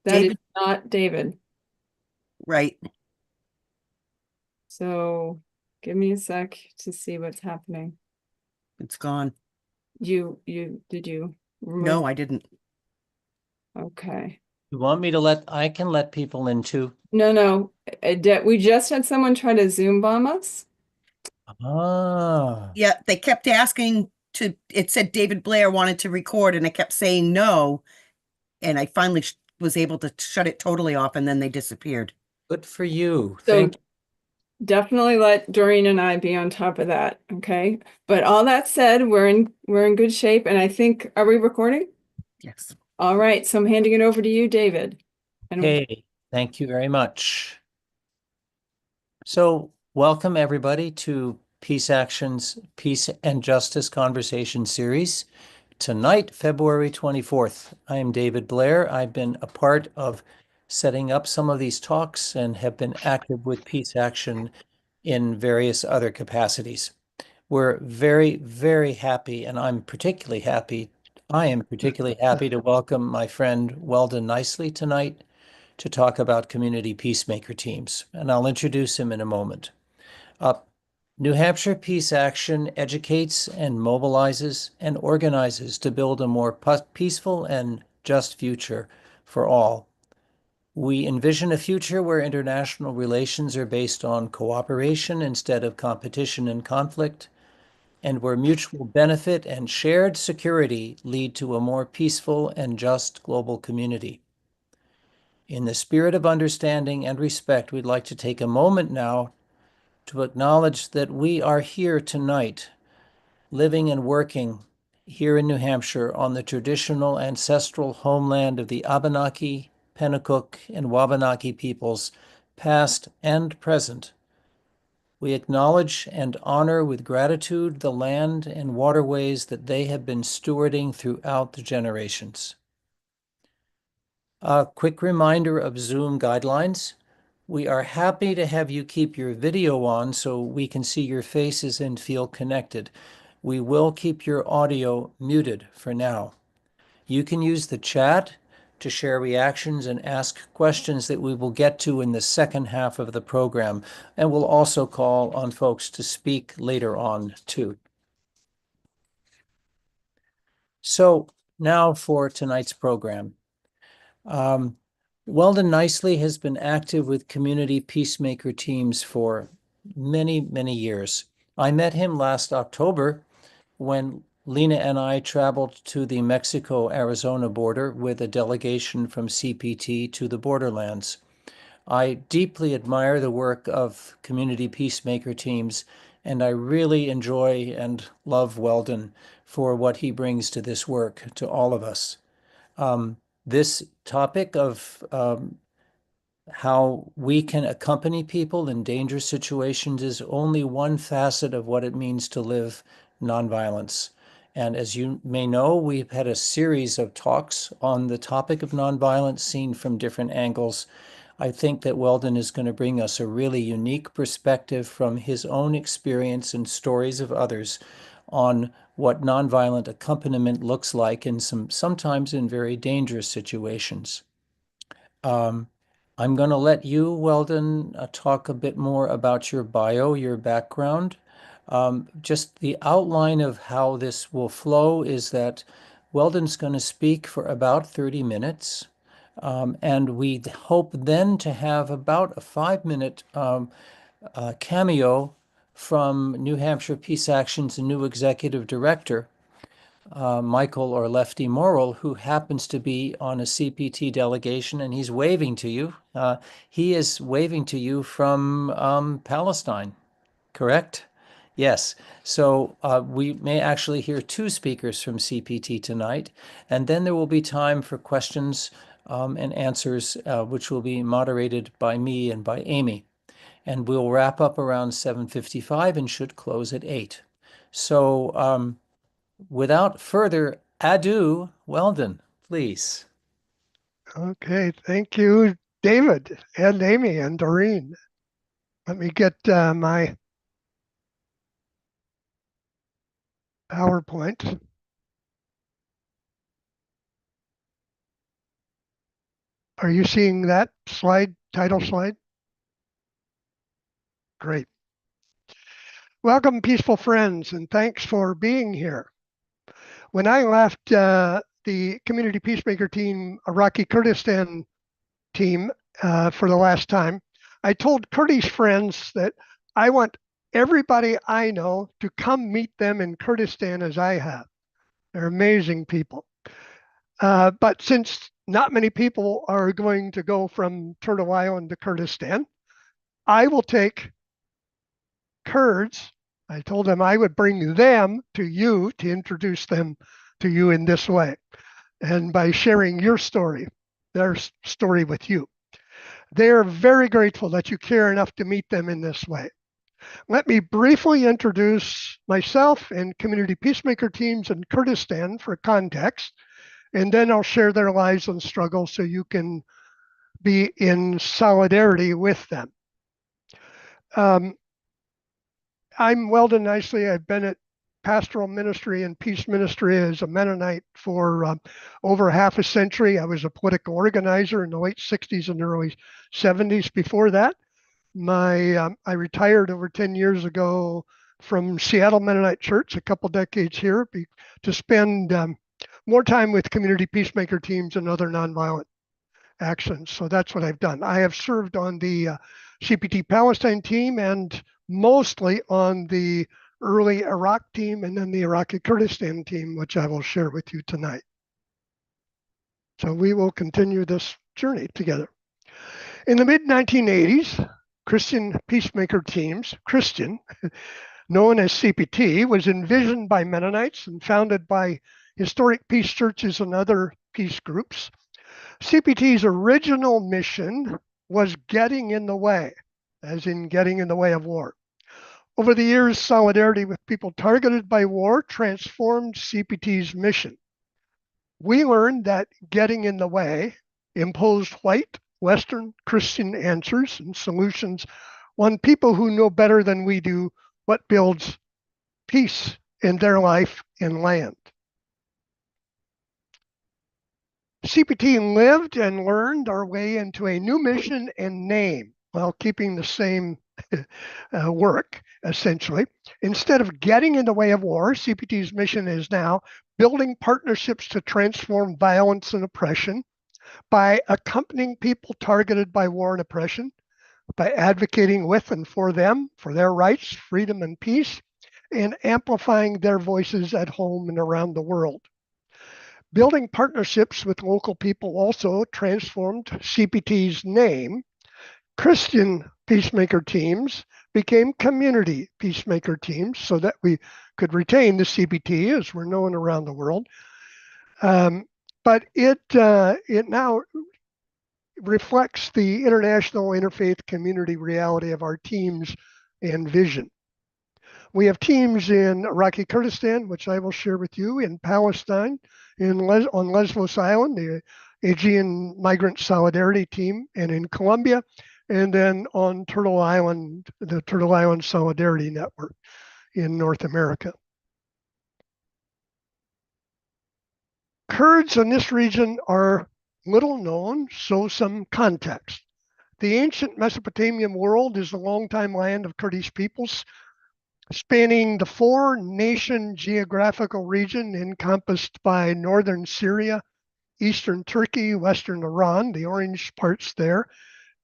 That is David, not David. right. So give me a sec to see what's happening. It's gone. Did you remove? No, I didn't. Okay. You want me to I can let people in too. No, no. We just had someone try to Zoom bomb us. Ah, Yeah, they kept asking it said David Blair wanted to record and I kept saying no. And I finally was able to shut it totally off and then they disappeared. good for you. So Thank definitely let Doreen and I be on top of that. Okay. But all that said, we're in good shape. And I think, are we recording? Yes. All right. So I'm handing it over to you, David. you. And Hey, thank you very much. So, welcome everybody to Peace Actions, Peace and Justice Conversation Series. Tonight, February 24th, I am David Blair. I've been a part of setting up some of these talks and have been active with Peace Action in various other capacities. We're very, very happy, and I'm particularly happy. I am particularly happy to welcome my friend Weldon Nisly tonight to talk about community peacemaker teams, and I'll introduce him in a moment. Uh, New Hampshire Peace Action educates and mobilizes and organizes to build a more peaceful and just future for all. We envision a future where international relations are based on cooperation instead of competition and conflict, and where mutual benefit and shared security lead to a more peaceful and just global community. In the spirit of understanding and respect, we'd like to take a moment now to acknowledge that we are here tonight, living and working here in New Hampshire on the traditional ancestral homeland of the Abenaki, Pennacook, and Wabanaki peoples, past and present. We acknowledge and honor with gratitude the land and waterways that they have been stewarding throughout the generations. A quick reminder of Zoom guidelines. We are happy to have you keep your video on so we can see your faces and feel connected. We will keep your audio muted for now. You can use the chat to share reactions and ask questions that we will get to in the second half of the program, and we'll also call on folks to speak later on too. So now for tonight's program. Um, Weldon Nisly has been active with community peacemaker teams for many, many years. I met him last October when Lena and I traveled to the Mexico-Arizona border with a delegation from CPT to the borderlands. I deeply admire the work of community peacemaker teams, and I really enjoy and love Weldon for what he brings to this work to all of us. This topic of how we can accompany people in dangerous situations is only one facet of what it means to live nonviolence. And as you may know, we've had a series of talks on the topic of nonviolence seen from different angles. I think that Weldon is going to bring us a really unique perspective from his own experience and stories of others on what nonviolent accompaniment looks like in sometimes in very dangerous situations. Um, I'm going to let you, Weldon, talk a bit more about your bio, your background. Just the outline of how this will flow is that Weldon's going to speak for about 30 minutes. And we hope then to have about a 5-minute cameo from New Hampshire Peace Action's new executive director, Michael or Lefty Morrill, who happens to be on a CPT delegation, and he's waving to you. He is waving to you from Palestine, correct? Yes. So we may actually hear two speakers from CPT tonight, and then there will be time for questions and answers, which will be moderated by me and by Amy. And we'll wrap up around 7:55 and should close at 8. So without further ado, Weldon, please. Okay, thank you, David and Amy and Doreen. Let me get my PowerPoint. Are you seeing that title slide? Great. Welcome, peaceful friends, and thanks for being here. When I left the Community Peacemaker Team, Iraqi Kurdistan team for the last time, I told Kurdish friends that I want everybody I know to come meet them in Kurdistan as I have. They're amazing people. But since not many people are going to go from Turtle Island to Kurdistan, I will take Kurds. I told them I would bring them to you to introduce them to you in this way. And by sharing your story, their story with you. They are very grateful that you care enough to meet them in this way. Let me briefly introduce myself and Community Peacemaker Teams in Kurdistan for context, and then I'll share their lives and struggles so you can be in solidarity with them. I'm Weldon Nisly. I've been at pastoral ministry and peace ministry as a Mennonite for over half a century. I was a political organizer in the late 60s and early 70s. Before that, I retired over 10 years ago from Seattle Mennonite Church, a couple decades here, to spend more time with community peacemaker teams and other nonviolent actions. So that's what I've done. I have served on the CPT Palestine team and mostly on the early Iraq team and then the Iraqi Kurdistan team, which I will share with you tonight. So we will continue this journey together. In the mid-1980s, Christian Peacemaker Teams, known as CPT, was envisioned by Mennonites and founded by historic peace churches and other peace groups. CPT's original mission was getting in the way, as in getting in the way of war. Over the years, solidarity with people targeted by war transformed CPT's mission. We learned that getting in the way imposed white, Western Christian answers and solutions on people who know better than we do what builds peace in their life and land. CPT lived and learned our way into a new mission and name while keeping the same work, essentially. Instead of getting in the way of war, CPT's mission is now building partnerships to transform violence and oppression by accompanying people targeted by war and oppression, by advocating with and for them, for their rights, freedom, and peace, and amplifying their voices at home and around the world. Building partnerships with local people also transformed CPT's name. Christian Peacemaker Teams became Community Peacemaker Teams so that we could retain the CPT as we're known around the world. But it now reflects the international interfaith community reality of our teams and vision. We have teams in Iraqi Kurdistan, which I will share with you, in Palestine, on Lesbos Island, the Aegean Migrant Solidarity Team, and in Colombia, and then on Turtle Island, the Turtle Island Solidarity Network in North America. Kurds in this region are little known, so some context. The ancient Mesopotamian world is the longtime land of Kurdish peoples, spanning the 4-nation geographical region encompassed by northern Syria, eastern Turkey, western Iran, the orange parts there,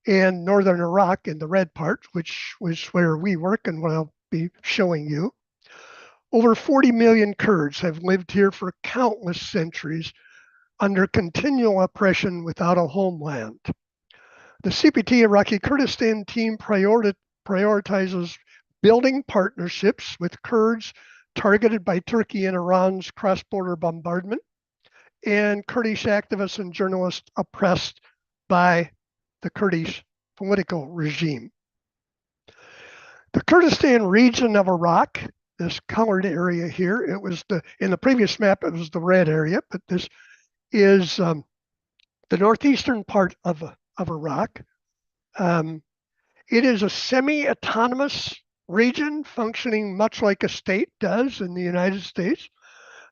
and northern Iraq in the red part, which was where we work and what I'll be showing you. Over 40 million Kurds have lived here for countless centuries under continual oppression without a homeland. The CPT Iraqi Kurdistan team prioritizes building partnerships with Kurds targeted by Turkey and Iran's cross-border bombardment, and Kurdish activists and journalists oppressed by the Kurdish political regime. The Kurdistan region of Iraq, this colored area here, it was in the previous map, it was the red area, but this is the northeastern part of Iraq. It is a semi-autonomous region functioning much like a state does in the United States.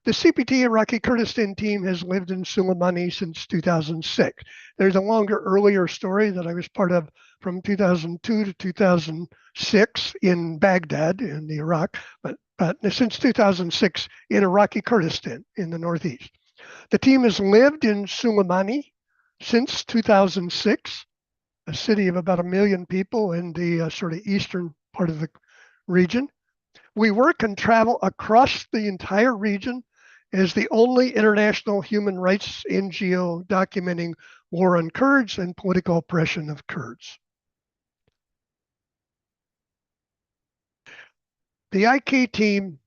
The CPT Iraqi Kurdistan team has lived in Suleimani since 2006. There's a longer, earlier story that I was part of from 2002 to 2006 in Baghdad in Iraq, but since 2006 in Iraqi Kurdistan in the Northeast. The team has lived in Suleimani since 2006, a city of about 1 million people in the sort of eastern part of the region. We work and travel across the entire region as the only international human rights NGO documenting war on Kurds and political oppression of Kurds. The IK team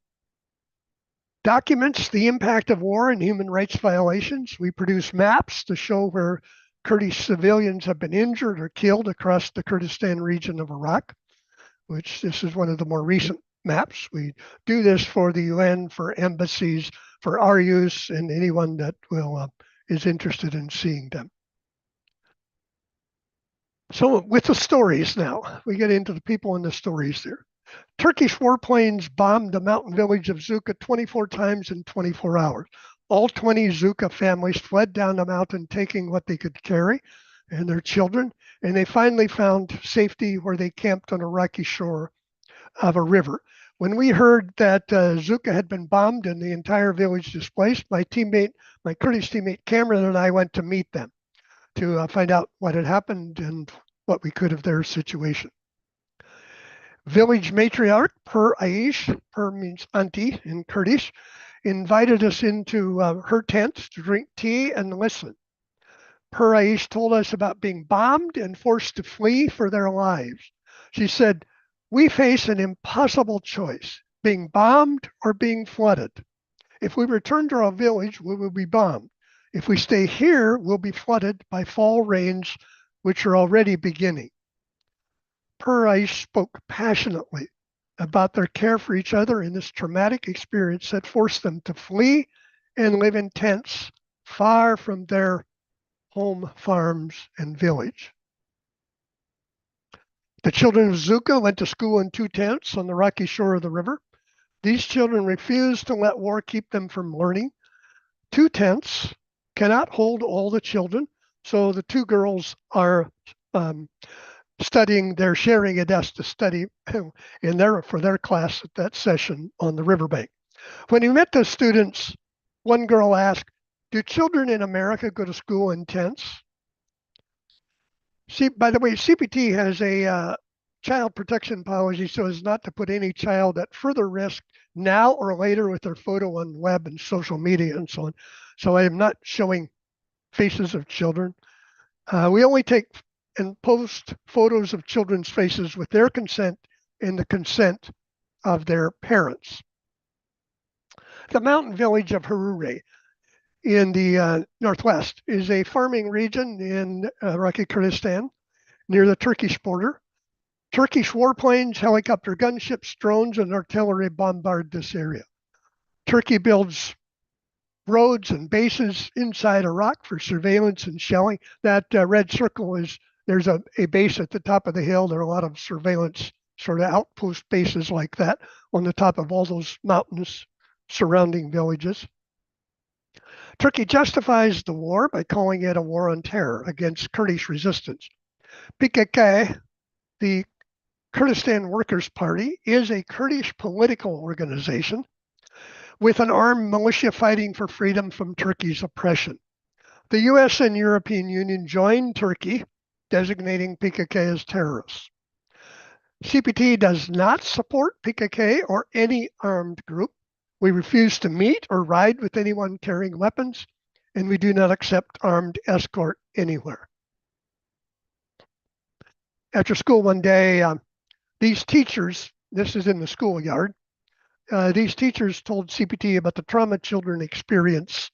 documents the impact of war and human rights violations. We produce maps to show where Kurdish civilians have been injured or killed across the Kurdistan region of Iraq, which this is one of the more recent maps. We do this for the UN, for embassies, for our use, and anyone that is interested in seeing them. So with the stories now, we get into the people and the stories there. Turkish warplanes bombed the mountain village of Zuka 24 times in 24 hours. All 20 Zuka families fled down the mountain, taking what they could carry and their children, and they finally found safety where they camped on a rocky shore of a river. When we heard that Zuka had been bombed and the entire village displaced, my Kurdish teammate Cameron and I went to meet them to find out what had happened and what we could of their situation. Village matriarch Per Aish, Per means auntie in Kurdish, invited us into her tent to drink tea and listen. Per Aish told us about being bombed and forced to flee for their lives. She said, "We face an impossible choice, being bombed or being flooded. If we return to our village, we will be bombed. If we stay here, we'll be flooded by fall rains, which are already beginning." Per Aish spoke passionately about their care for each other in this traumatic experience that forced them to flee and live in tents far from their home farms and village. The children of Zuka went to school in 2 tents on the rocky shore of the river. These children refused to let war keep them from learning. 2 tents cannot hold all the children, so the 2 girls are studying. They're sharing a desk to study for their class at that session on the riverbank. When we met the students, one girl asked, "Do children in America go to school in tents?" See, by the way, CPT has a child protection policy so as not to put any child at further risk now or later with their photo on web and social media and so on. So I am not showing faces of children. We only take and post photos of children's faces with their consent and the consent of their parents. The mountain village of Harure in the northwest is a farming region in Iraqi Kurdistan near the Turkish border. Turkish warplanes, helicopter gunships, drones, and artillery bombard this area. Turkey builds roads and bases inside Iraq for surveillance and shelling. That red circle there's a base at the top of the hill. There are a lot of surveillance sort of outpost bases like that on the top of all those mountains surrounding villages. Turkey justifies the war by calling it a war on terror against Kurdish resistance. PKK, the Kurdistan Workers' Party, is a Kurdish political organization with an armed militia fighting for freedom from Turkey's oppression. The US and European Union joined Turkey, designating PKK as terrorists. CPT does not support PKK or any armed group. We refuse to meet or ride with anyone carrying weapons, and we do not accept armed escort anywhere. After school one day, these teachers, this is in the schoolyard, these teachers told CPT about the trauma children experience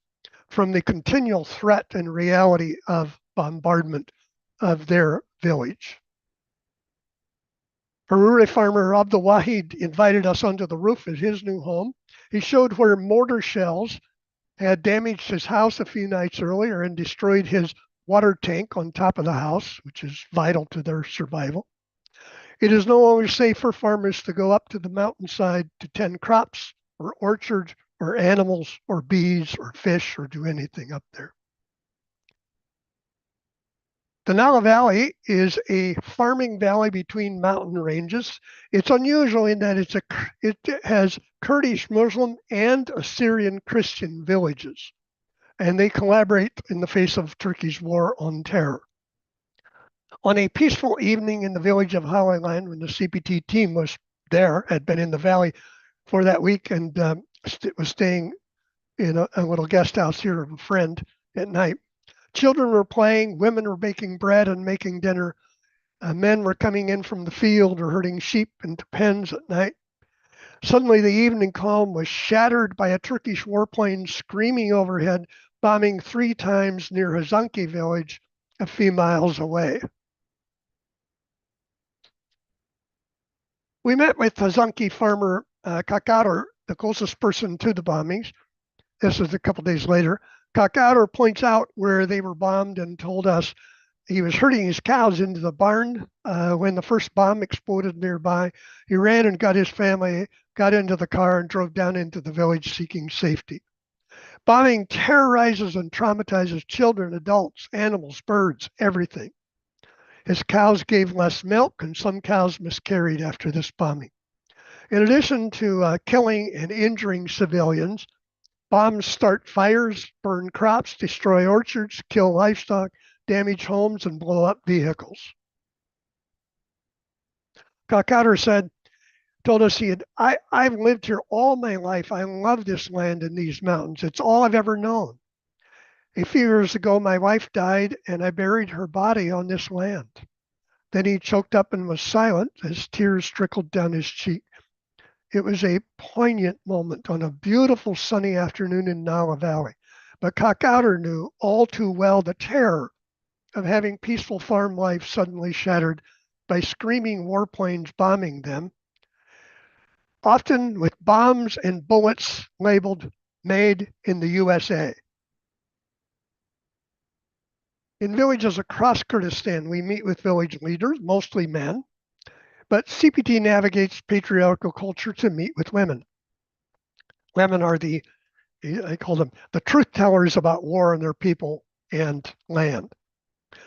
from the continual threat and reality of bombardment of their village. Harure farmer Abdul Wahid invited us onto the roof of his new home. He showed where mortar shells had damaged his house a few nights earlier and destroyed his water tank on top of the house, which is vital to their survival. It is no longer safe for farmers to go up to the mountainside to tend crops or orchards or animals or bees or fish or do anything up there. The Nile Valley is a farming valley between mountain ranges. It's unusual in that it has Kurdish Muslim and Assyrian Christian villages, and they collaborate in the face of Turkey's war on terror. On a peaceful evening in the village of Holy Land, when the CPT team was there, had been in the valley for that week, and was staying in a little guest house here of a friend at night. Children were playing, women were baking bread and making dinner. Men were coming in from the field or herding sheep into pens at night. Suddenly, the evening calm was shattered by a Turkish warplane screaming overhead, bombing 3 times near Hazanki village a few miles away. We met with Hazanki farmer Kakadar, the closest person to the bombings. This was a couple days later. Kakadar points out where they were bombed and told us he was herding his cows into the barn when the first bomb exploded nearby. He ran and got his family, got into the car and drove down into the village seeking safety. Bombing terrorizes and traumatizes children, adults, animals, birds, everything. His cows gave less milk and some cows miscarried after this bombing. In addition to killing and injuring civilians, bombs start fires, burn crops, destroy orchards, kill livestock, damage homes, and blow up vehicles. Kakadar told us I've lived here all my life. I love this land and these mountains. It's all I've ever known. A few years ago, my wife died and I buried her body on this land. Then he choked up and was silent as tears trickled down his cheek. It was a poignant moment on a beautiful sunny afternoon in Nile Valley. But Kakadar knew all too well the terror of having peaceful farm life suddenly shattered by screaming warplanes bombing them, often with bombs and bullets labeled "Made in the USA." In villages across Kurdistan, we meet with village leaders, mostly men, but CPT navigates patriarchal culture to meet with women. Women are I call them the truth tellers about war and their people and land.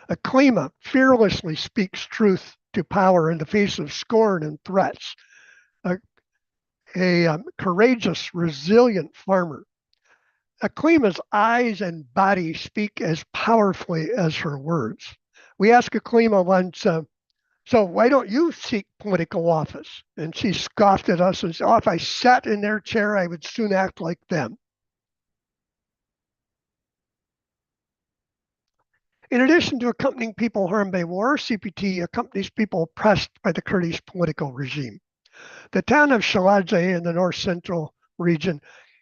A klima fearlessly speaks truth to power in the face of scorn and threats. A courageous, resilient farmer. A klima's eyes and body speak as powerfully as her words. We asked a klima once, so why don't you seek political office? And she scoffed at us and said, if I sat in their chair, I would soon act like them. In addition to accompanying people harmed by war, CPT accompanies people oppressed by the Kurdish political regime. The town of Shalaze in the north central region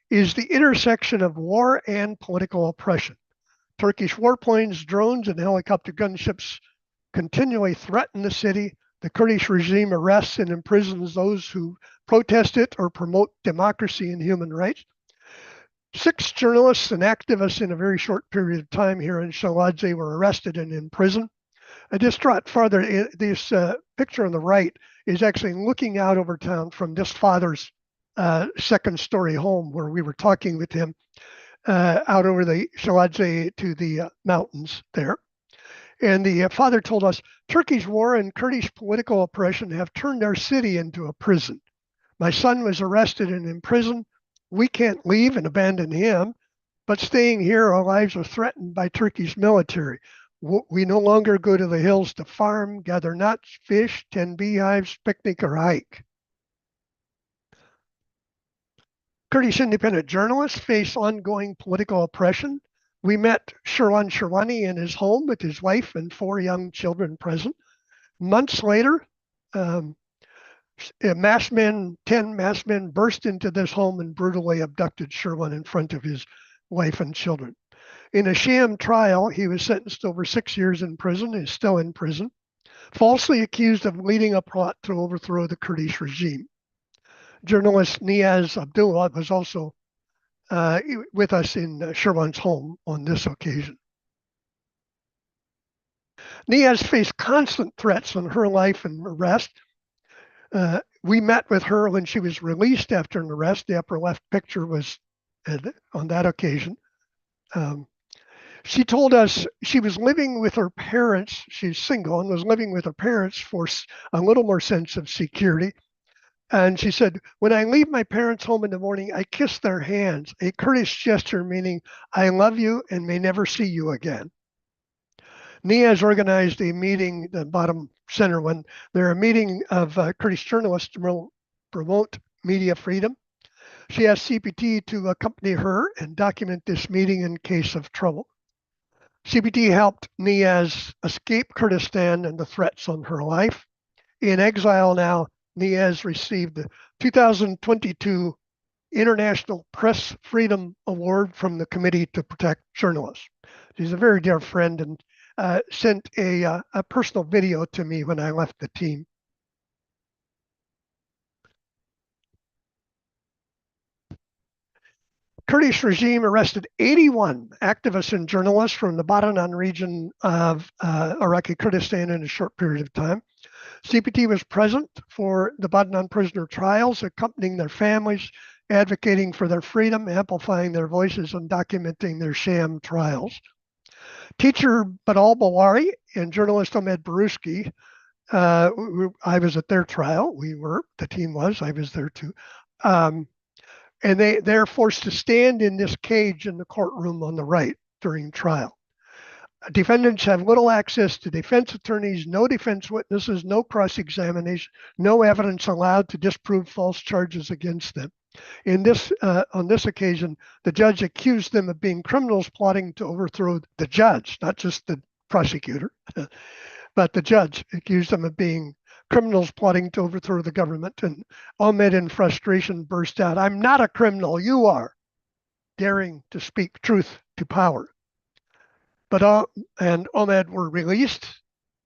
is the intersection of war and political oppression. Turkish warplanes, drones, and helicopter gunships continually threaten the city. The Kurdish regime arrests and imprisons those who protest it or promote democracy and human rights. 6 journalists and activists in a very short period of time here in Shalaze were arrested and in prison. A distraught father, this picture on the right is actually looking out over town from this father's second-story home where we were talking with him out over the Shalaze to the mountains there. And the father told us, Turkey's war and Kurdish political oppression have turned our city into a prison. My son was arrested and in prison. We can't leave and abandon him, but staying here, our lives are threatened by Turkey's military. We no longer go to the hills to farm, gather nuts, fish, tend beehives, picnic, or hike. Kurdish independent journalists face ongoing political oppression. We met Shirwan Shirwani in his home with his wife and 4 young children present. Months later, 10 masked men burst into this home and brutally abducted Shirwan in front of his wife and children. In a sham trial, he was sentenced to over 6 years in prison, is still in prison, falsely accused of leading a plot to overthrow the Kurdish regime. Journalist Niaz Abdullah was also with us in Shirwan's home on this occasion. Niaz faced constant threats on her life and arrest. We met with her when she was released after an arrest. The upper left picture was on that occasion. She told us she was living with her parents. She's single and was living with her parents for a little more sense of security. And she said, when I leave my parents' home in the morning, I kiss their hands, a Kurdish gesture meaning I love you and may never see you again. Niaz organized a meeting, the bottom center one, they're a meeting of Kurdish journalists to promote media freedom. She asked CPT to accompany her and document this meeting in case of trouble. CPT helped Niaz escape Kurdistan and the threats on her life. In exile now, Niaz received the 2022 International Press Freedom Award from the Committee to Protect Journalists. She's a very dear friend and sent a personal video to me when I left the team. Kurdish regime arrested 81 activists and journalists from the Badanan region of Iraqi Kurdistan in a short period of time. CPT was present for the Badanan prisoner trials, accompanying their families, advocating for their freedom, amplifying their voices, and documenting their sham trials. Teacher Badal Bawari and journalist Ahmed Baruski, I was at their trial. The team was, I was there too. And they're forced to stand in this cage in the courtroom on the right during trial. Defendants have little access to defense attorneys, no defense witnesses, no cross-examination, no evidence allowed to disprove false charges against them. On this occasion, the judge accused them of being criminals plotting to overthrow the judge, not just the prosecutor, but the judge accused them of being criminals plotting to overthrow the government. And Ahmed, in frustration, burst out, "I'm not a criminal, you are," daring to speak truth to power. But and Ahmed were released.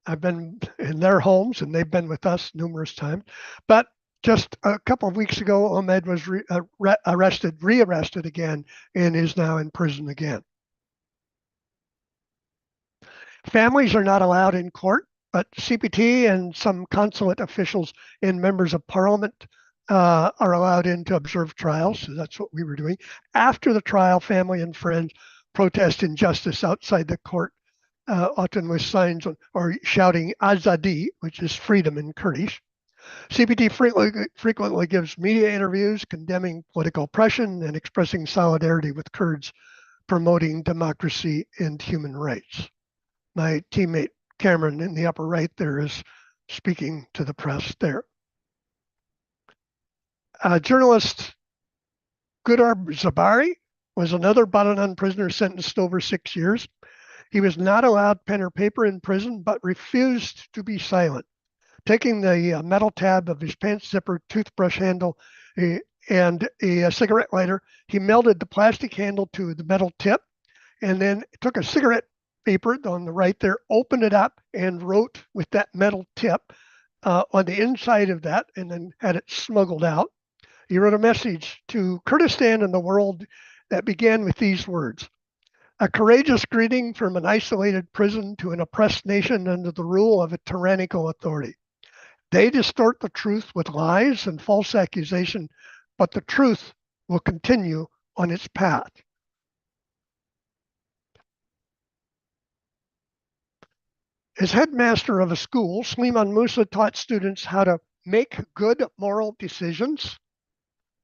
I've been in their homes and they've been with us numerous times. But just a couple of weeks ago, Ahmed was rearrested again, and is now in prison again. Families are not allowed in court, but CPT and some consulate officials and members of parliament are allowed in to observe trials. So that's what we were doing. After the trial, family and friends protest injustice outside the court, often with signs or shouting Azadi, which is freedom in Kurdish. CPT frequently gives media interviews condemning political oppression and expressing solidarity with Kurds, promoting democracy and human rights. My teammate Cameron in the upper right there is speaking to the press there. Journalist Gudar Zabari was another Badanan prisoner sentenced to over 6 years. He was not allowed pen or paper in prison, but refused to be silent. Taking the metal tab of his pants zipper, toothbrush handle, and a cigarette lighter, he melted the plastic handle to the metal tip, and then took a cigarette paper on the right there, opened it up, and wrote with that metal tip on the inside of that, and then had it smuggled out. He wrote a message to Kurdistan and the world that began with these words: "A courageous greeting from an isolated prison to an oppressed nation under the rule of a tyrannical authority. They distort the truth with lies and false accusation, but the truth will continue on its path." As headmaster of a school, Sliman Musa taught students how to make good moral decisions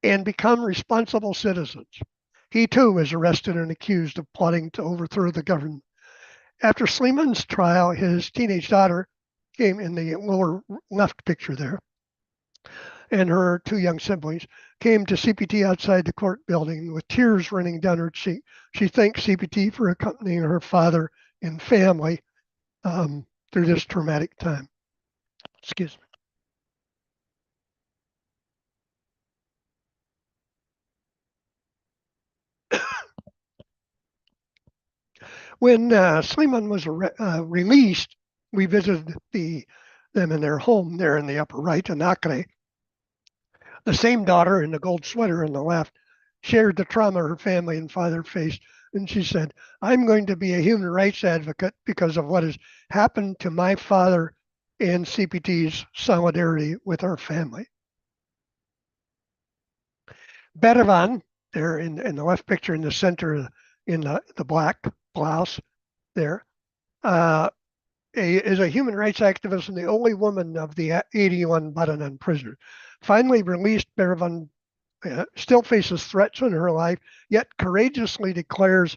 and become responsible citizens. He too was arrested and accused of plotting to overthrow the government. After Sliman's trial, his teenage daughter came in the lower left picture there, and her two young siblings came to CPT outside the court building with tears running down her cheek. She thanked CPT for accompanying her father and family through this traumatic time. Excuse me. When Sliman was released, we visited them in their home there in the upper right in Acre. The same daughter in the gold sweater on the left shared the trauma her family and father faced. And she said, "I'm going to be a human rights advocate because of what has happened to my father and CPT's solidarity with our family." Berevan there in the left picture in the center in the black blouse there, is a human rights activist and the only woman of the 81 Baranan prisoners. Finally released, Baravan still faces threats in her life, yet courageously declares,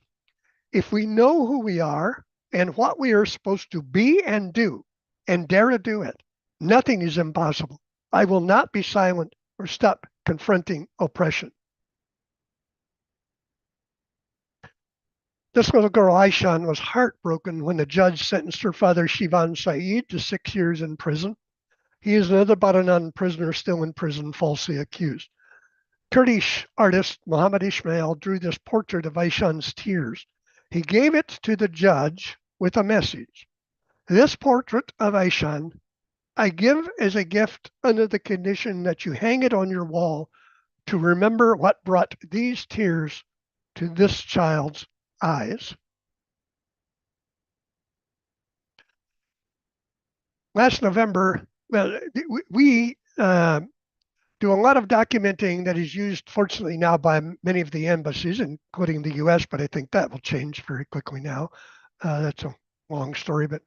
if we know who we are and what we are supposed to be and do, and dare to do it, nothing is impossible. I will not be silent or stop confronting oppression. This little girl, Aishan, was heartbroken when the judge sentenced her father, Shivan Saeed, to 6 years in prison. He is another Baranan prisoner still in prison, falsely accused. Kurdish artist Muhammad Ismail drew this portrait of Aishan's tears. He gave it to the judge with a message. This portrait of Aishan I give as a gift under the condition that you hang it on your wall to remember what brought these tears to this child's eyes. Last November, well, we do a lot of documenting that is used, fortunately, now by many of the embassies, including the US, but I think that will change very quickly now. That's a long story, but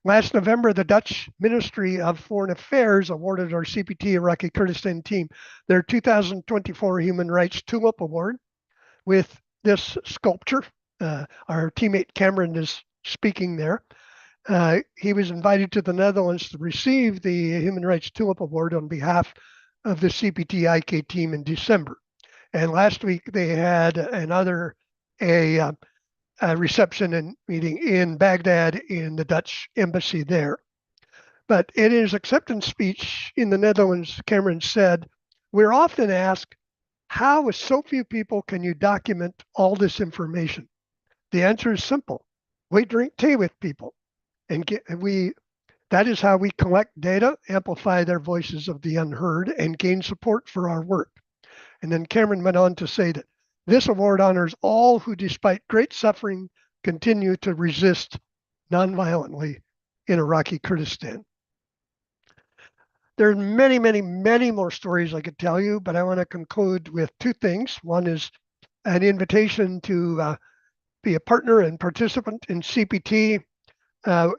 last November, the Dutch Ministry of Foreign Affairs awarded our CPT Iraqi Kurdistan team their 2024 Human Rights Tulip Award with this sculpture. Our teammate Cameron is speaking there. He was invited to the Netherlands to receive the Human Rights Tulip Award on behalf of the CPT IK team in December. And last week they had a reception and meeting in Baghdad in the Dutch embassy there. But in his acceptance speech in the Netherlands, Cameron said, we're often asked, how with so few people can you document all this information? The answer is simple. We drink tea with people. And that is how we collect data, amplify their voices of the unheard, and gain support for our work. And then Cameron went on to say that this award honors all who, despite great suffering, continue to resist nonviolently in Iraqi Kurdistan. There are many, many, many more stories I could tell you, but I want to conclude with two things. One is an invitation to be a partner and participant in CPT.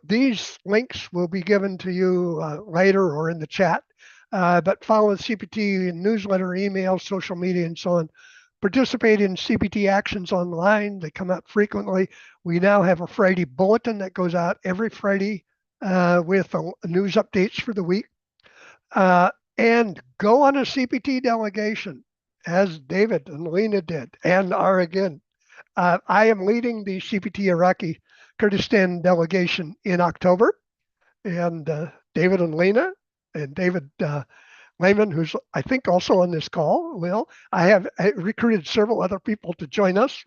These links will be given to you later or in the chat, but follow the CPT newsletter, email, social media, and so on. Participate in CPT actions online. They come out frequently. We now have a Friday bulletin that goes out every Friday with news updates for the week. And go on a CPT delegation, as David and Lena did and are again. I am leading the CPT Iraqi Kurdistan delegation in October, and David and Lena and David Lehman, who's I think also on this call, will. I recruited several other people to join us.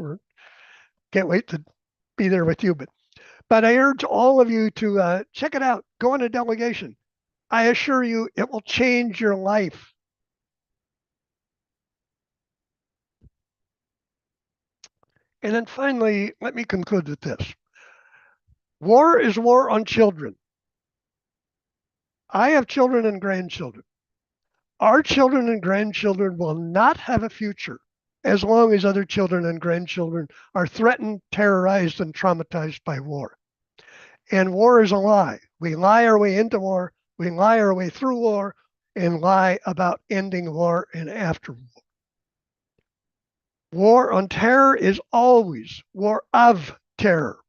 Can't wait to be there with you. But I urge all of you to check it out. Go on a delegation. I assure you, it will change your life. And then finally, let me conclude with this. War is war on children. I have children and grandchildren. Our children and grandchildren will not have a future as long as other children and grandchildren are threatened, terrorized, and traumatized by war. And war is a lie. We lie our way into war. We lie our way through war and lie about ending war and after war. War on terror is always war of terror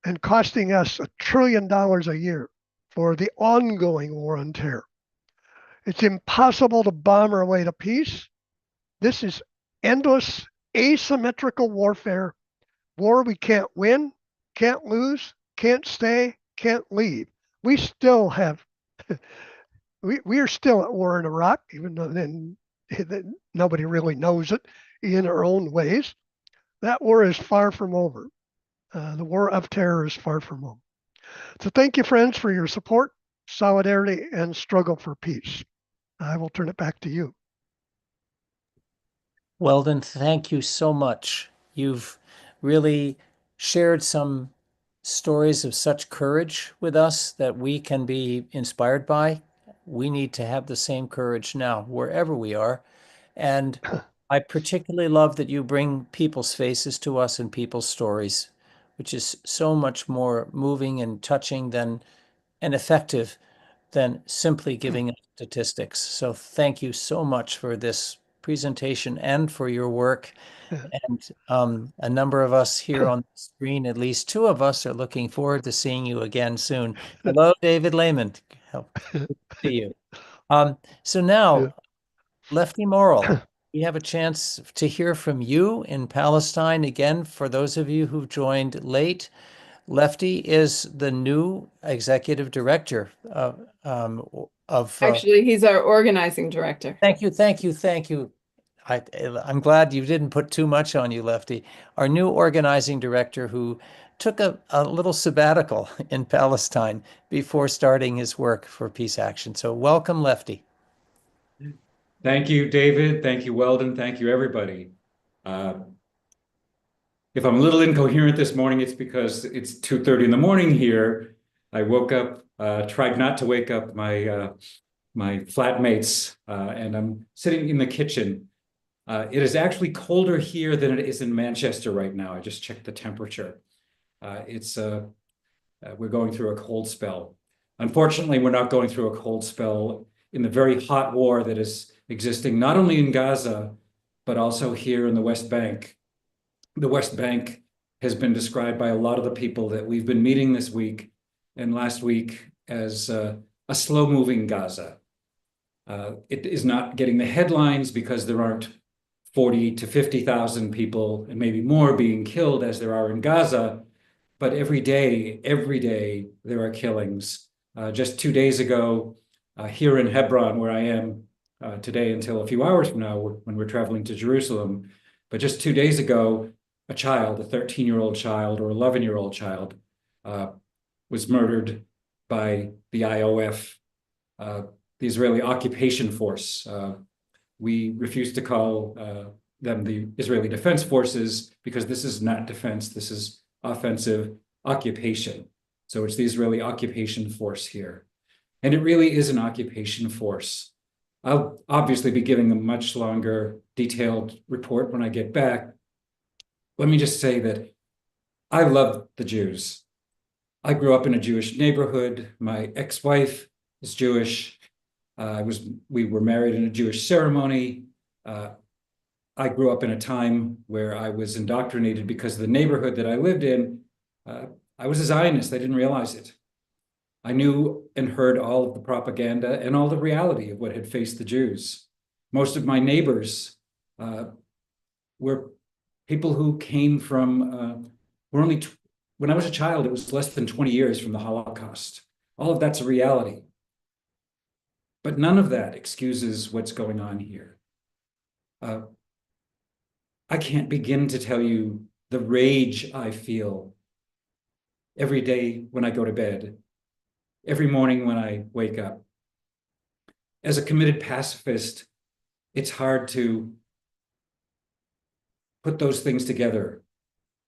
and costing us $1 trillion a year for the ongoing war on terror. It's impossible to bomb our way to peace. This is endless asymmetrical warfare, war we can't win, can't lose, can't stay, can't leave. We still have, we are still at war in Iraq, even though nobody really knows it in our own ways. That war is far from over. The war of terror is far from over. So thank you, friends, for your support, solidarity, and struggle for peace. I will turn it back to you. Weldon, thank you so much. You've really shared some stories of such courage with us that we can be inspired by. We need to have the same courage now, wherever we are. And I particularly love that you bring people's faces to us and people's stories, which is so much more moving and touching than and effective than simply giving us statistics. So thank you so much for this presentation and for your work. And a number of us here on the screen, at least two of us, are looking forward to seeing you again soon. Hello, David Lehman. Good to see you. So now, Lefty Morrill, we have a chance to hear from you in Palestine. Again, for those of you who've joined late, Lefty is the new executive director of Actually, he's our organizing director. thank you, thank you, thank you. I'm glad you didn't put too much on you, Lefty. Our new organizing director who took a little sabbatical in Palestine before starting his work for Peace Action. So welcome, Lefty. Thank you, David. Thank you, Weldon. Thank you, everybody. If I'm a little incoherent this morning, it's because it's 2:30 in the morning here. I woke up, tried not to wake up my flatmates, and I'm sitting in the kitchen. It is actually colder here than it is in Manchester right now. I just checked the temperature. We're going through a cold spell. Unfortunately, we're not going through a cold spell in the very hot war that is existing not only in Gaza, but also here in the West Bank. The West Bank has been described by a lot of the people that we've been meeting this week and last week as a slow-moving Gaza. It is not getting the headlines because there aren't 40 to 50,000 people and maybe more being killed as there are in Gaza, but every day there are killings. Just 2 days ago, here in Hebron, where I am today until a few hours from now when we're traveling to Jerusalem, but just 2 days ago, a child, a 13-year-old child or 11-year-old child, was murdered by the IOF, the Israeli occupation force. We refuse to call them the Israeli Defense Forces because this is not defense, this is offensive occupation. So it's the Israeli occupation force here. And it really is an occupation force. I'll obviously be giving a much longer, detailed report when I get back. Let me just say that I love the Jews. I grew up in a Jewish neighborhood. My ex-wife is Jewish. We were married in a Jewish ceremony. I grew up in a time where I was indoctrinated because of the neighborhood that I lived in. I was a Zionist. I didn't realize it. I knew and heard all of the propaganda and all the reality of what had faced the Jews. Most of my neighbors were people who came from, when I was a child, it was less than 20 years from the Holocaust. All of that's a reality. But none of that excuses what's going on here. I can't begin to tell you the rage I feel every day when I go to bed, every morning when I wake up. As a committed pacifist, it's hard to put those things together.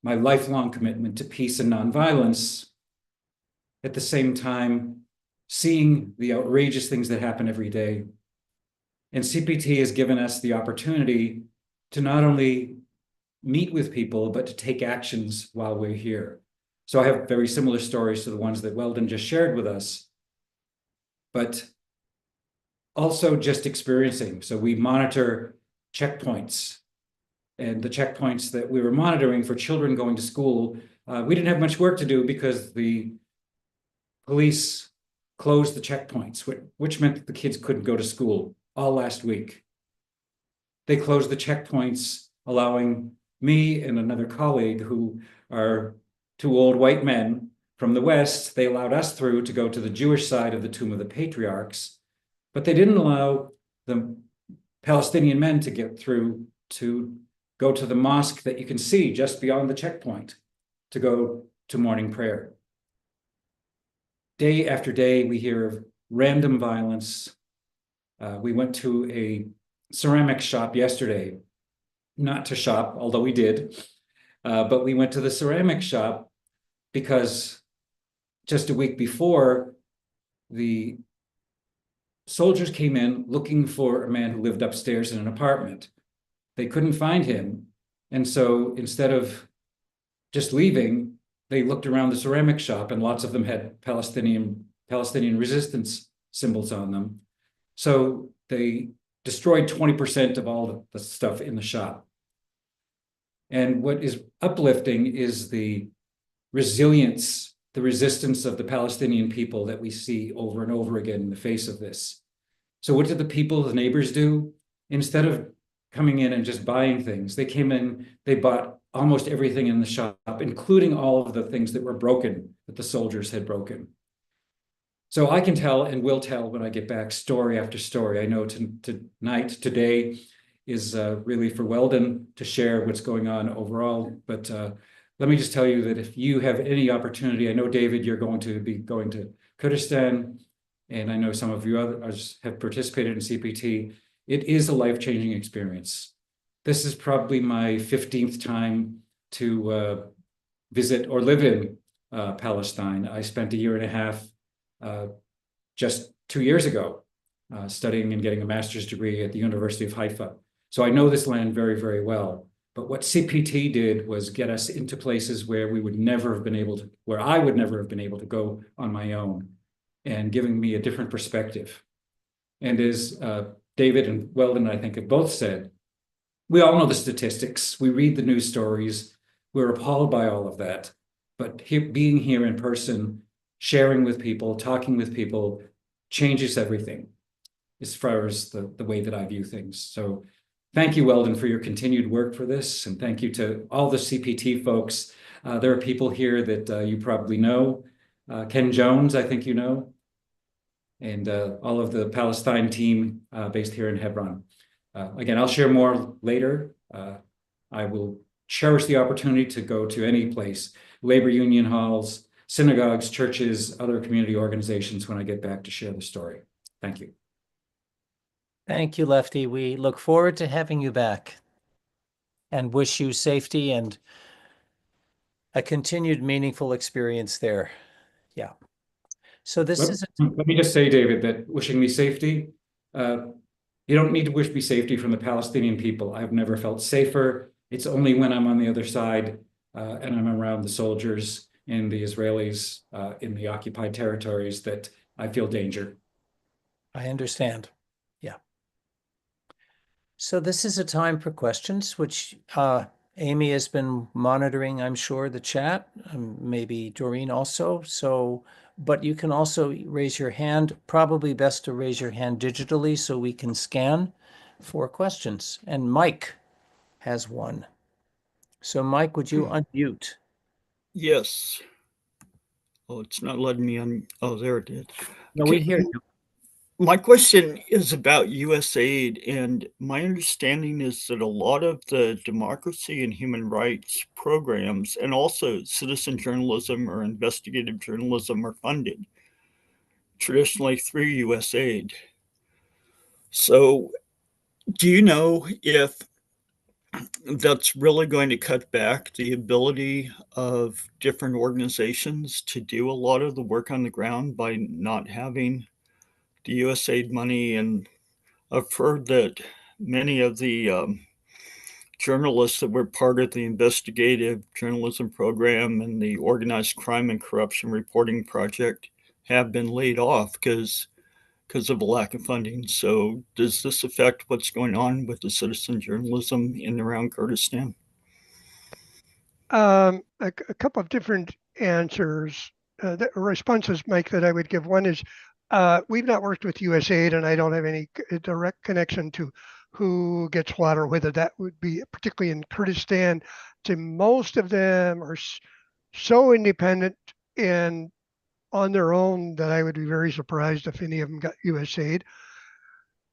My lifelong commitment to peace and nonviolence, at the same time, seeing the outrageous things that happen every day. And CPT has given us the opportunity to not only meet with people, but to take actions while we're here. So I have very similar stories to the ones that Weldon just shared with us, but also just experiencing. So we monitor checkpoints, and the checkpoints that we were monitoring for children going to school, we didn't have much work to do because the police closed the checkpoints, which meant that the kids couldn't go to school all last week. They closed the checkpoints, allowing me and another colleague who are two old white men from the West, they allowed us through to go to the Jewish side of the Tomb of the Patriarchs, but they didn't allow the Palestinian men to get through to go to the mosque that you can see just beyond the checkpoint to go to morning prayer. Day after day, we hear of random violence. We went to a ceramic shop yesterday, not to shop, although we did, but we went to the ceramic shop because just a week before, the soldiers came in looking for a man who lived upstairs in an apartment. they couldn't find him. And so instead of just leaving, they looked around the ceramic shop, and lots of them had Palestinian resistance symbols on them. So they destroyed 20% of all the stuff in the shop. And what is uplifting is the resilience, the resistance of the Palestinian people that we see over and over again in the face of this. So what did the people, the neighbors, do? Instead of coming in and just buying things, they came in, they bought almost everything in the shop, including all of the things that were broken, that the soldiers had broken. So I can tell and will tell when I get back story after story. I know today is really for Weldon to share what's going on overall. But let me just tell you that if you have any opportunity, I know, David, you're going to be going to Kurdistan, and I know some of you others have participated in CPT. It is a life-changing experience. This is probably my 15th time to visit or live in Palestine. I spent a year and a half just 2 years ago studying and getting a master's degree at the University of Haifa. So I know this land very, very well. But what CPT did was get us into places where we would never have been able to, where I would never have been able to go on my own, and giving me a different perspective. And as David and Weldon, I think, have both said, we all know the statistics. We read the news stories. We're appalled by all of that. But being here in person, sharing with people, talking with people, changes everything as far as the way that I view things. So thank you, Weldon, for your continued work for this. And thank you to all the CPT folks. There are people here that you probably know. Ken Jones, I think you know. And all of the Palestine team based here in Hebron. Again, I'll share more later. I will cherish the opportunity to go to any place, labor union halls, synagogues, churches, other community organizations when I get back to share the story. Thank you. Thank you, Lefty. We look forward to having you back and wish you safety and a continued meaningful experience there. Yeah. So let me just say, David, that wishing me safety, you don't need to wish me safety from the Palestinian people. I've never felt safer. It's only when I'm on the other side and I'm around the soldiers and the Israelis in the occupied territories that I feel danger. I understand. Yeah. So this is a time for questions, which Amy has been monitoring, I'm sure, the chat, maybe Doreen also. So, but you can also raise your hand. Probably best to raise your hand digitally so we can scan for questions. And Mike has one. So Mike, would you unmute? Yes. Oh, it's not letting me on. Oh, there it is. No, we hear you. My question is about USAID, and my understanding is that a lot of the democracy and human rights programs and also citizen journalism or investigative journalism are funded traditionally through USAID. So do you know if that's really going to cut back the ability of different organizations to do a lot of the work on the ground by not having the USAID money? And I've heard that many of the journalists that were part of the investigative journalism program and the organized crime and corruption reporting project have been laid off because of a lack of funding. So does this affect what's going on with the citizen journalism in and around Kurdistan? A couple of different answers, responses, Mike, that I would give. One is we've not worked with USAID, and I don't have any direct connection to who gets what or whether that would be, particularly in Kurdistan. To most of them are so independent and on their own that I would be very surprised if any of them got USAID.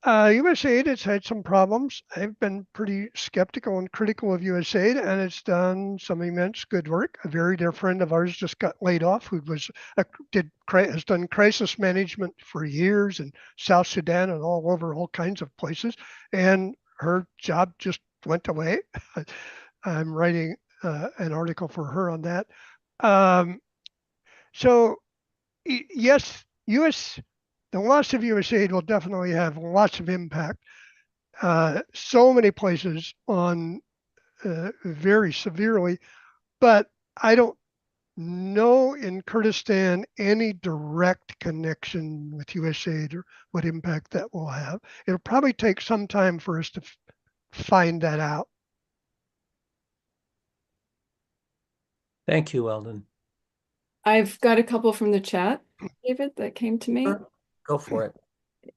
USAID has had some problems. I've been pretty skeptical and critical of USAID, and it's done some immense good work. A very dear friend of ours just got laid off, who has done crisis management for years in South Sudan and all over all kinds of places, and her job just went away. I'm writing an article for her on that. So yes, the loss of USAID will definitely have lots of impact. so many places on very severely, but I don't know in Kurdistan any direct connection with USAID or what impact that will have. It'll probably take some time for us to find that out. Thank you, Weldon. I've got a couple from the chat, David, that came to me. Go for it.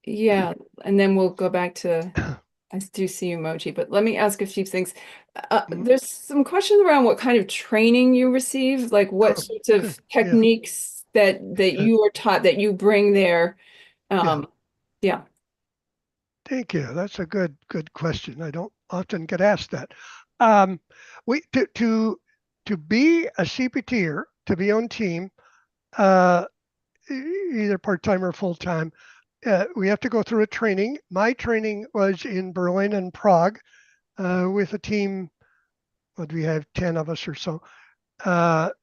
Yeah, and then we'll go back to, I do see emoji, but let me ask a few things. There's some questions around what kind of training you receive, like what sorts of Good. Yeah. techniques that you are taught that you bring there. Yeah. Thank you. That's a good question. I don't often get asked that. We to be a CPTer, to be on team, either part-time or full-time, we have to go through a training. My training was in Berlin and Prague with a team. What do we have? 10 of us or so.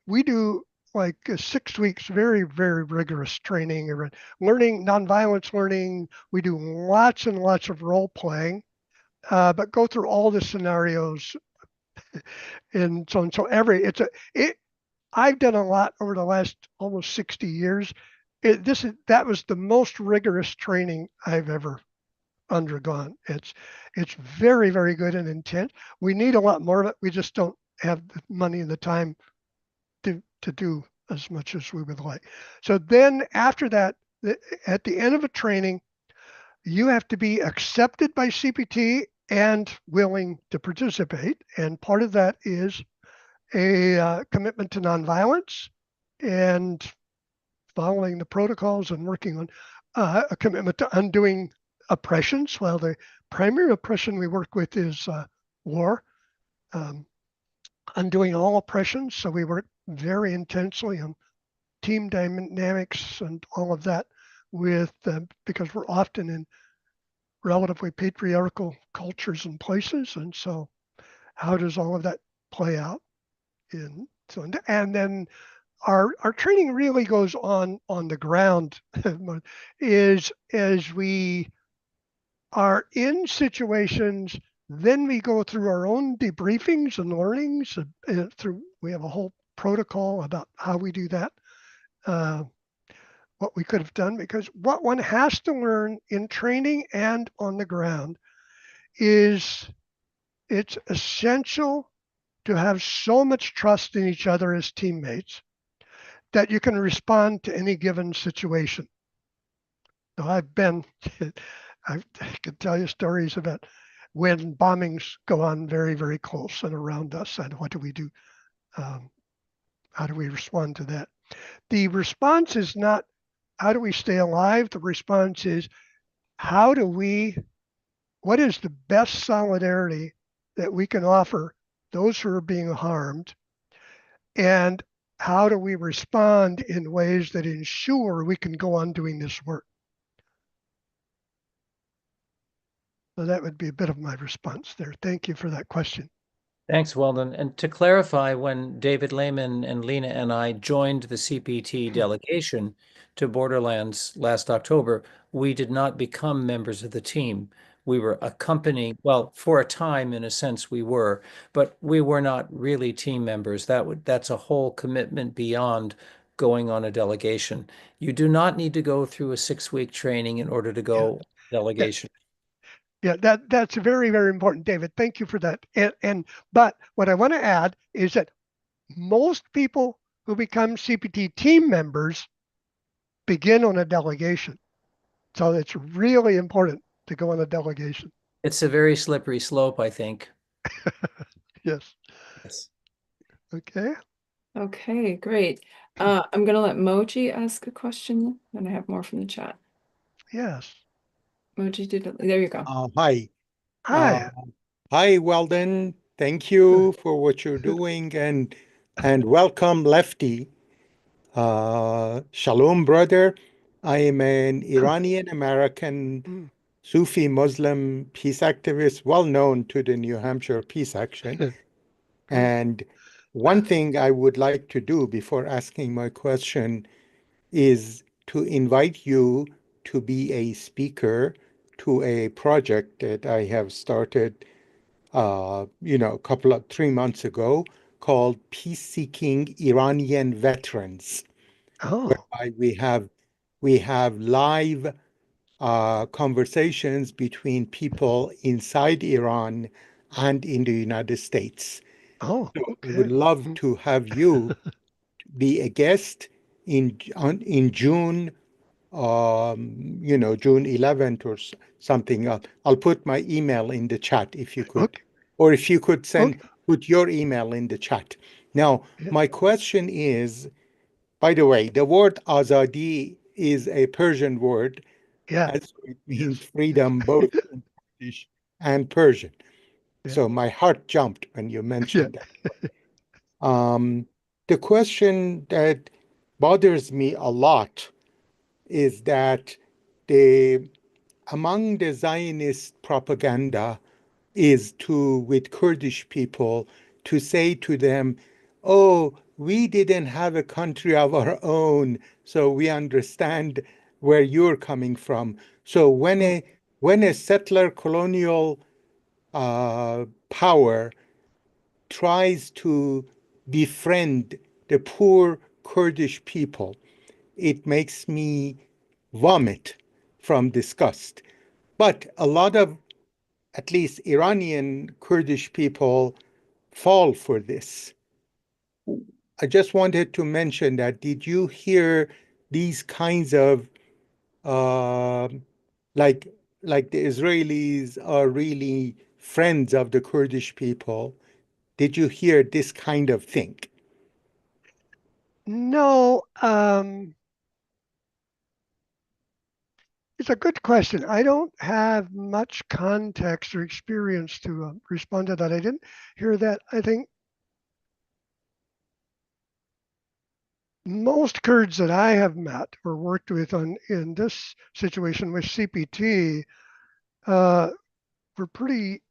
We do like 6 weeks, very, very rigorous training around learning, nonviolence learning. We do lots and lots of role playing, but go through all the scenarios and so on. So I've done a lot over the last almost 60 years. That was the most rigorous training I've ever undergone. It's very, very good and intense. We need a lot more of it. We just don't have the money and the time to do as much as we would like. So then after that, at the end of a training, you have to be accepted by CPT and willing to participate. And part of that is a commitment to nonviolence and following the protocols and working on a commitment to undoing oppressions. Well, the primary oppression we work with is war, undoing all oppressions. So we work very intensely on team dynamics and all of that with because we're often in relatively patriarchal cultures and places, and so how does all of that play out? And then our training really goes on the ground is as we are in situations, then we go through our own debriefings and learnings we have a whole protocol about how we do that, what we could have done, because what one has to learn in training and on the ground is it's essential to have so much trust in each other as teammates that you can respond to any given situation. Now, I could tell you stories about when bombings go on very, very close and around us, and what do we do? How do we respond to that? The response is not how do we stay alive? The response is what is the best solidarity that we can offer those who are being harmed, and how do we respond in ways that ensure we can go on doing this work? So that would be a bit of my response there. Thank you for that question. Thanks, Weldon. And to clarify, when David Lehman and Lena and I joined the CPT delegation to Borderlands last October, we did not become members of the team. We were accompanying, well, for a time, in a sense, we were, but we were not really team members. That's a whole commitment beyond going on a delegation. You do not need to go through a 6-week training in order to go delegation. Yeah, that's very, very important, David. Thank you for that. But what I want to add is that most people who become CPT team members begin on a delegation. So it's really important to go on a delegation. It's a very slippery slope, I think. Yes. Yes. Okay. Okay, great. I'm going to let Moji ask a question, and I have more from the chat. Yes. Moji there you go. Hi. Hi. Hi, Weldon. Thank you for what you're doing, and welcome, Lefty. Shalom, brother. I am an Iranian American Sufi Muslim peace activist, well known to the New Hampshire Peace Action. And one thing I would like to do before asking my question is to invite you to be a speaker to a project that I have started, a couple of 3 months ago called Peace-Seeking Iranian Veterans, Oh, whereby we have live conversations between people inside Iran and in the United States. oh, So I okay. would love to have you be a guest in June, June 11th or something. I'll put my email in the chat if you could, Okay. or if you could Okay. put your email in the chat. Now, Yeah. my question is, by the way, the word azadi is a Persian word, Yeah. and so it means Yes. freedom both in Turkish and Persian. Yeah. So my heart jumped when you Yeah. mentioned that. The question that bothers me a lot is that among the Zionist propaganda is with Kurdish people to say to them, oh, we didn't have a country of our own, so we understand where you're coming from. So when a settler colonial power tries to befriend the poor Kurdish people, it makes me vomit from disgust. But a lot of, at least Iranian Kurdish people, fall for this. I just wanted to mention that. Did you hear these kinds of, like the Israelis are really friends of the Kurdish people? Did you hear this kind of thing? No, it's a good question. I don't have much context or experience to respond to that. I didn't hear that. I think most Kurds that I have met or worked with in this situation with CPT were pretty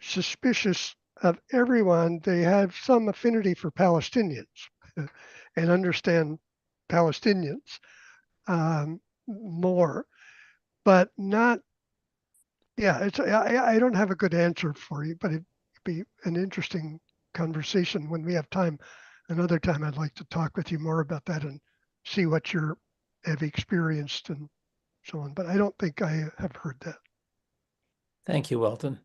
suspicious of everyone. They have some affinity for Palestinians and understand Palestinians more, but not. Yeah, I don't have a good answer for you, but it'd be an interesting conversation when we have time. Another time, I'd like to talk with you more about that and see what you have experienced and so on. But I don't think I have heard that. Thank you, Weldon.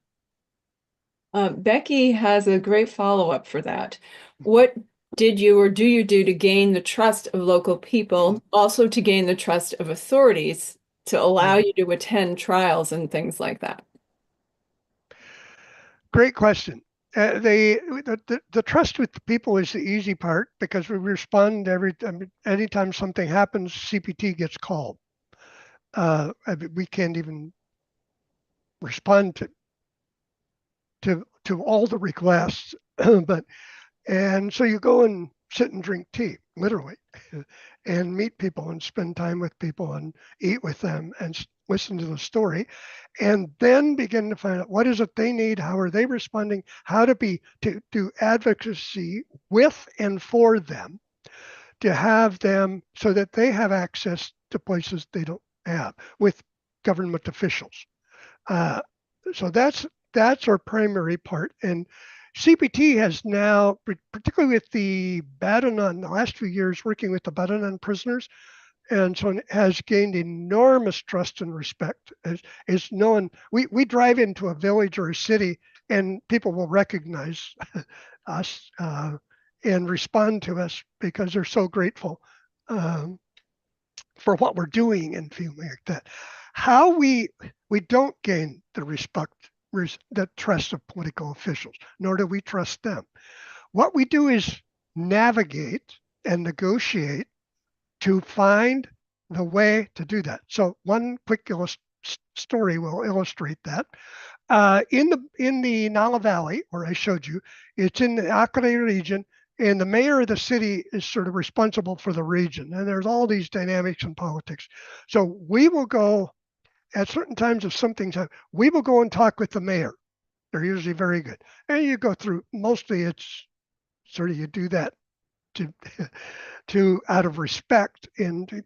Becky has a great follow-up for that. What did you or do you do to gain the trust of local people, also to gain the trust of authorities to allow you to attend trials and things like that? Great question. The trust with the people is the easy part because we respond anytime something happens, CPT gets called. We can't even respond to all the requests, and so you go and sit and drink tea, literally, and meet people and spend time with people and eat with them and listen to the story, and then begin to find out what is it they need, how are they responding, how to do advocacy with and for them, to have them so that they have access to places they don't have with government officials. So that's our primary part. And CPT has now, particularly with the Badanon, the last few years working with the Badanon prisoners, and so it has gained enormous trust and respect. As known, we drive into a village or a city and people will recognize us and respond to us because they're so grateful for what we're doing and feeling like that. How we don't gain the respect, the trust of political officials, nor do we trust them. What we do is navigate and negotiate to find the way to do that. So one quick story will illustrate that. In the Nala Valley, where I showed you, it's in the Acre region, and the mayor of the city is sort of responsible for the region. And there's all these dynamics in politics. So we will go at certain times if something's happening, we will go and talk with the mayor. They're usually very good. And you go through, mostly it's sort of, you do that to out of respect. And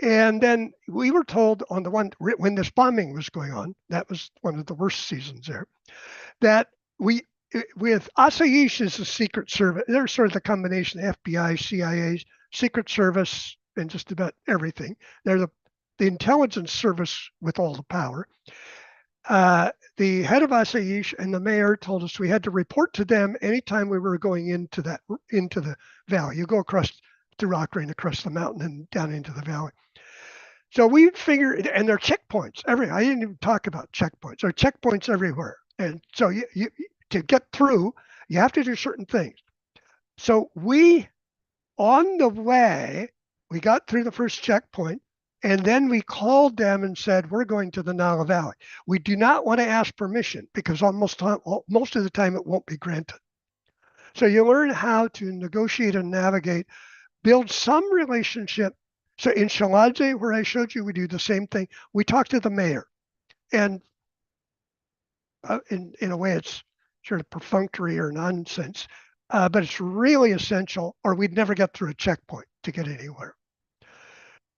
And then we were told on the one when this bombing was going on, that was one of the worst seasons there, that with Asayish is the Secret Service. They're sort of the combination of FBI, CIA, Secret Service, and just about everything. They're the intelligence service with all the power. The head of Asayish and the mayor told us we had to report to them anytime we were going into the valley. You go across the rock range, across the mountain, and down into the valley. So we figured, and there are checkpoints I didn't even talk about checkpoints. There are checkpoints everywhere, and so you to get through, you have to do certain things. So on the way, we got through the first checkpoint, and then we called them and said, we're going to the Nile Valley. We do not want to ask permission because most of the time it won't be granted. So you learn how to negotiate and navigate, build some relationship. So in Shalaze, where I showed you, we do the same thing. We talk to the mayor, and in a way, it's sort of perfunctory or nonsense, but it's really essential, or we'd never get through a checkpoint to get anywhere.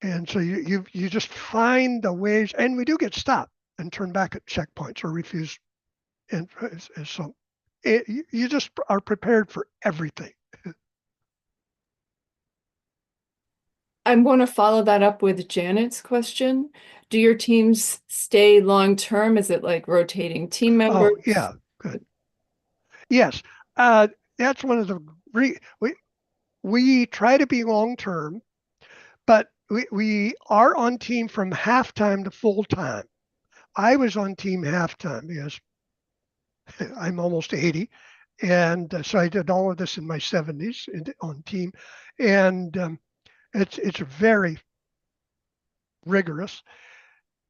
And so you just find the ways, and we do get stopped and turned back at checkpoints or refuse. And so you just are prepared for everything. I want to follow that up with Janet's question. Do your teams stay long term? Is it like rotating team members? Oh, yeah, good. Yes, that's one of the we try to be long term, but we are on team from half-time to full-time. I was on team half-time because I'm almost 80, and so I did all of this in my 70s on team, and it's very rigorous.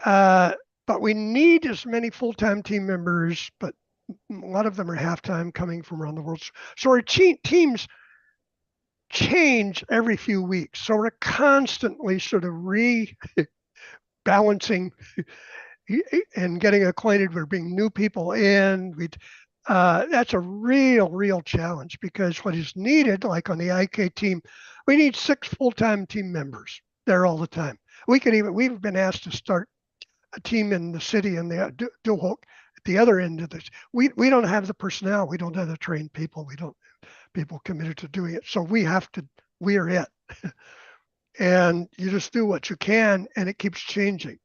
But we need as many full-time team members, but a lot of them are half-time coming from around the world. So our teams change every few weeks. So we're constantly sort of rebalancing and getting acquainted. We're bringing new people in. That's a real challenge because what is needed, like on the IK team, we need 6 full-time team members there all the time. We've been asked to start a team in the city in the Duhok at the other end of this. We don't have the personnel. We don't have the trained people. We don't have people committed to doing it. So we are it. And you just do what you can, and it keeps changing.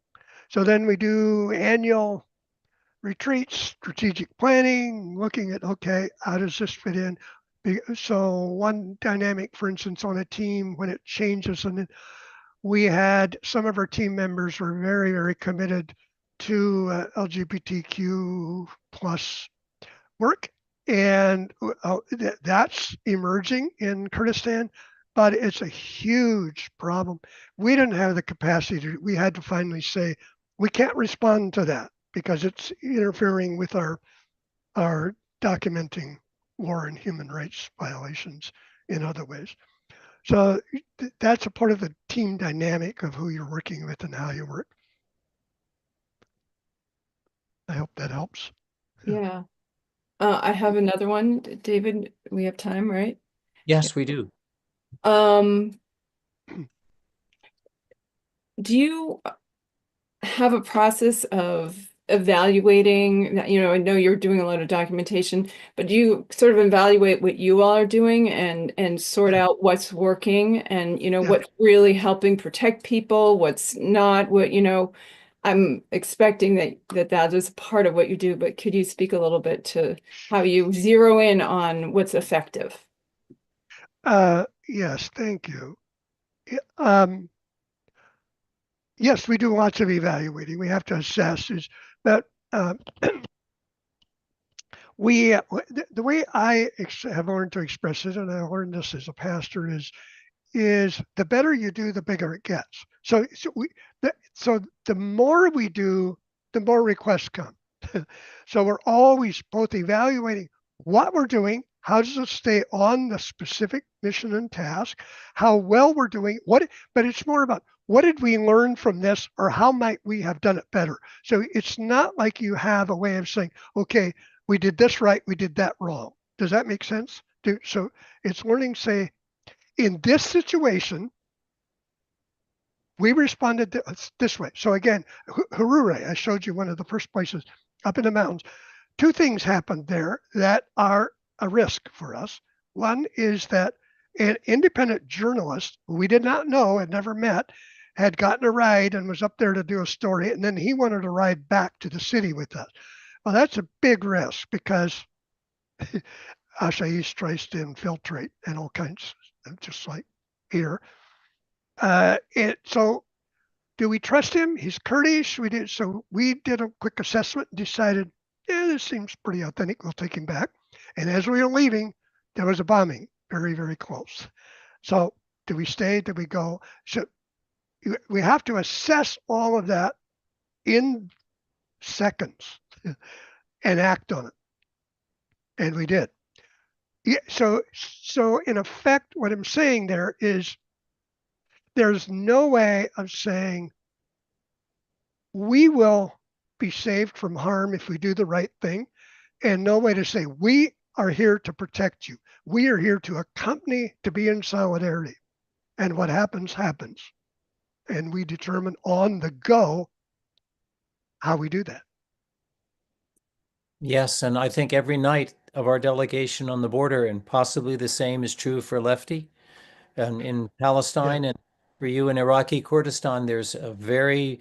So then we do annual retreats, strategic planning, looking at, okay, how does this fit in? So one dynamic, for instance, on a team, when it changes, and then we had some of our team members were very committed to LGBTQ plus work, and that's emerging in Kurdistan, but it's a huge problem. We didn't have the capacity we had to finally say, we can't respond to that because it's interfering with our documenting war and human rights violations in other ways. So that's a part of the team dynamic of who you're working with and how you work. I hope that helps. Yeah. I have another one, David. We have time, right? Yes, we do. Do you have a process of evaluating, I know you're doing a lot of documentation, but do you sort of evaluate what you all are doing and sort out what's working and, what's really helping protect people, what's not, I'm expecting that is part of what you do, but could you speak a little bit to how you zero in on what's effective? Yes, thank you. Yes, we do lots of evaluating. We have to assess that the way I have learned to express it, and I learned this as a pastor, is the better you do, the bigger it gets. So the more we do, the more requests come. So we're always both evaluating what we're doing, how does it stay on the specific mission and task, how well we're doing, but it's more about what did we learn from this, or how might we have done it better? So it's not like you have a way of saying, okay, we did this right, we did that wrong. Does that make sense? So it's learning, say, in this situation, we responded this way. So again, Harure, I showed you one of the first places up in the mountains. Two things happened there that are a risk for us. One is that an independent journalist who we did not know, had never met, had gotten a ride and was up there to do a story, and then he wanted to ride back to the city with us. Well, that's a big risk because Ashais tries to infiltrate and all kinds of, just like here. So do we trust him? He's Kurdish. So we did a quick assessment and decided, yeah, this seems pretty authentic. We'll take him back. And as we were leaving, there was a bombing very, very close. So do we stay? Do we go? So we have to assess all of that in seconds and act on it. And we did. Yeah, so in effect, what I'm saying there is there's no way of saying we will be saved from harm if we do the right thing, and no way to say we are here to protect you. We are here to accompany, to be in solidarity. And what happens, happens. And we determine on the go how we do that. Yes, and I think every night of our delegation on the border, and possibly the same is true for Lefty, and in Palestine, and for you in Iraqi Kurdistan, there's a very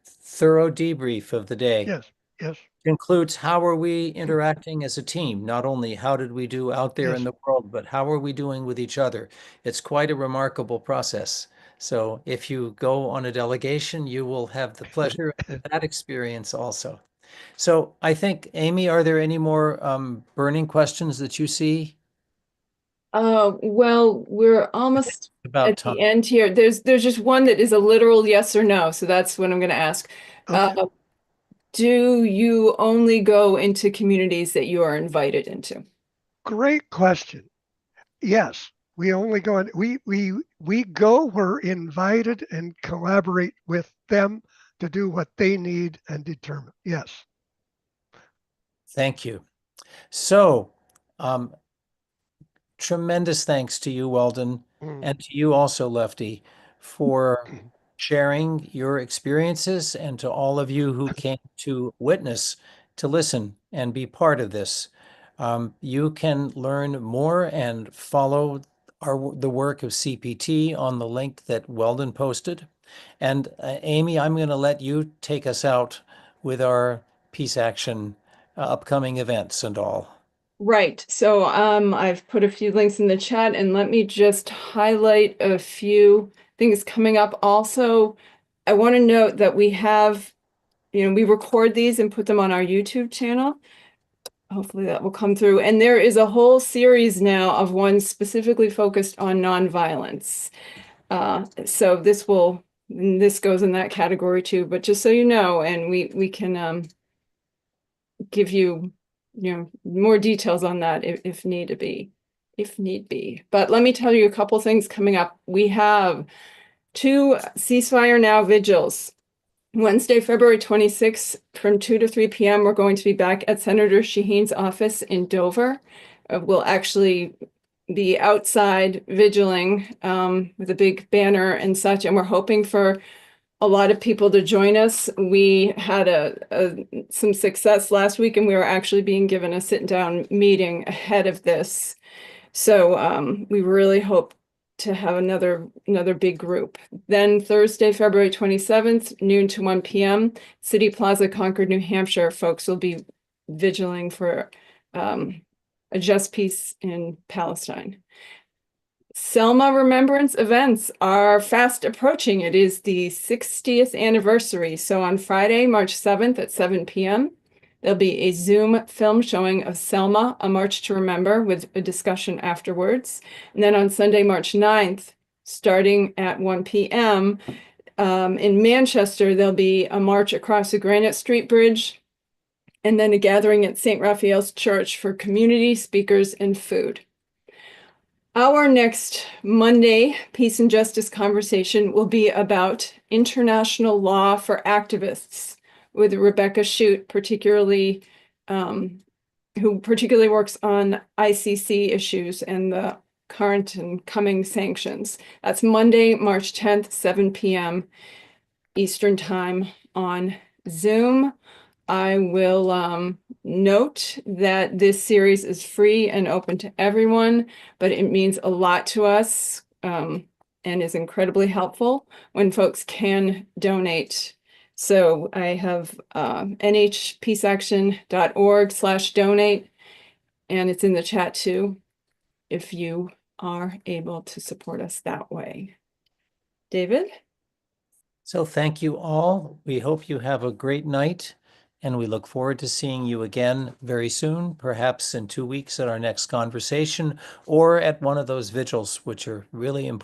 thorough debrief of the day. Yes, yes. It includes how are we interacting as a team? Not only how did we do out there in the world, but how are we doing with each other? It's quite a remarkable process. So if you go on a delegation, you will have the pleasure of that experience also. So I think, Amy, are there any more burning questions that you see? Well, we're almost About at time. the end here. There's just one that is a literal yes or no. So that's what I'm going to ask. Okay. Do you only go into communities that you are invited into? Great question. Yes, we only go in, we go, we're invited and collaborate with them to do what they need and determine. Yes. Thank you. So, tremendous thanks to you, Weldon, and to you also, Lefty, for sharing your experiences, and to all of you who came to witness, to listen, and be part of this. You can learn more and follow the work of CPT on the link that Weldon posted. And Amy, I'm going to let you take us out with our Peace Action upcoming events and all. Right. So I've put a few links in the chat, and let me just highlight a few things coming up. Also, I want to note that we have, we record these and put them on our YouTube channel. Hopefully that will come through. And there is a whole series now of ones specifically focused on nonviolence. So this goes in that category too, but just so you know, and we can give you more details on that if need be. But let me tell you a couple things coming up. We have 2 ceasefire now vigils. Wednesday, February 26th from 2 to 3 p.m. We're going to be back at Senator Shaheen's office in Dover. We'll actually be outside vigiling with a big banner and such, and we're hoping for a lot of people to join us. We had some success last week, and we were actually being given a sit-down meeting ahead of this. So we really hope to have another big group. Then Thursday, February 27th, noon to 1 p.m., City Plaza, Concord, New Hampshire, folks will be vigiling for a just peace in Palestine. Selma Remembrance events are fast approaching. It is the 60th anniversary. So on Friday, March 7th at 7 p.m., there'll be a Zoom film showing of Selma, A March to Remember, with a discussion afterwards. And then on Sunday, March 9th, starting at 1 p.m., in Manchester, there'll be a march across the Granite Street Bridge, and then a gathering at St. Raphael's Church for community, speakers, and food. Our next Monday Peace and Justice conversation will be about international law for activists, with Rebecca Shute, who particularly works on ICC issues and the current and coming sanctions. That's Monday, March 10th, 7 p.m. Eastern Time on Zoom. I will note that this series is free and open to everyone, but it means a lot to us and is incredibly helpful when folks can donate. So I have nhpeaceaction.org/donate, and it's in the chat too, if you are able to support us that way. David? So thank you all. We hope you have a great night, and we look forward to seeing you again very soon, perhaps in 2 weeks at our next conversation, or at one of those vigils, which are really important.